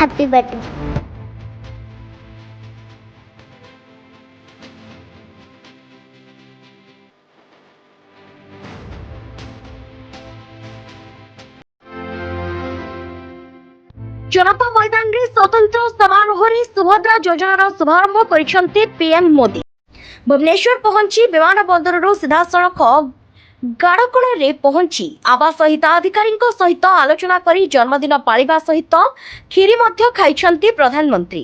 Happy birthday. जनता मैदान रे स्वतंत्र समारोह रे सुभद्रा योजनार शुभारंभ करिसेंती पीएम मोदी। भुवनेश्वर पहुंची विमान बंदररू सीधा सड़क गाड़कोण पहुंची आवास हिताधिकारी सहित आलोचना करी जन्मदिन पालिबा सहित खीरी मध्य खाइछंती प्रधानमंत्री।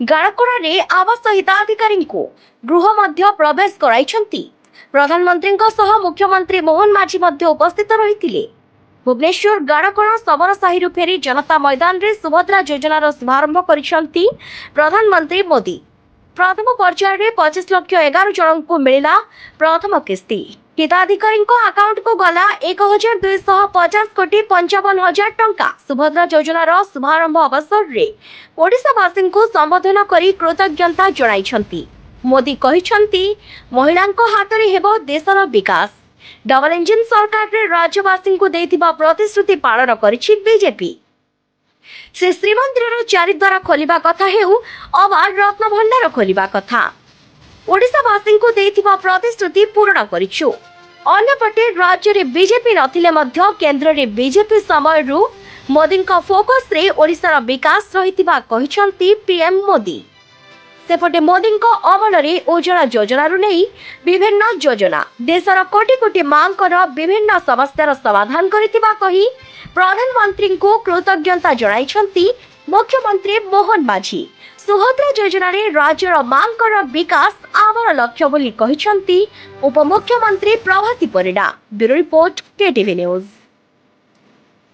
गाड़कोण आवास हिताधिकारी गृह मध्य प्रवेश कराइछंती। प्रधानमंत्री मुख्यमंत्री मोहन माझी मध्य उपस्थित रहिथिले। भुवनेश्वर गाड़कोण सबन साहिरु फेरी जनता मैदान रे सुभद्रा योजनार शुभारंभ करिसेंती प्रधानमंत्री मोदी। प्रथम पर्याय रे 25 लाख 11 जन को मिला प्रथम किस्ती। हिताधिकारी अकाउंट को गला 1250 कोटी 55 हजार टंका। सुभद्रा योजनार शुभारंभ अवसर रे ओडिशावासी को संबोधन करी कृतज्ञता जणाइछंती। मोदी कहिछंती महिलांको हाथ रे हेबो देशर विकास। डबल इंजिन सरकार रे राज्यवासी को देथिबा प्रतिश्रुति पालन करिछि बीजेपी। से श्रीमंदिर चारिद्वार खोलिबा कथा हेउ अबा रत्न भंडार खोलिबा कथा ओडिशावासी को देथिबा प्रतिश्रुति पूर्ण करिछु। अन्यपटे राज्य रे बीजेपी नथिले मध्य केंद्र रे बीजेपी समय रु मोदी का फोकस रे ओडिशार विकास रहितिबा कहिछंती पीएम मोदी। सेपटे मोदी अमल में उज्ज्वला योजना नहीं विभिन्न योजना देशर कोटी कोटी मांकर विभिन्न समस्यार समाधान करितिबा कही प्रधानमंत्री को कृतज्ञता जणाइछंती मुख्यमंत्री मोहन माझी। सुभद्रा योजना रे राज्यर मांकर विकास आमर लक्ष्य बोली कहिछंती उपमुख्यमंत्री Prabhati Parida. Bureau report KTV news.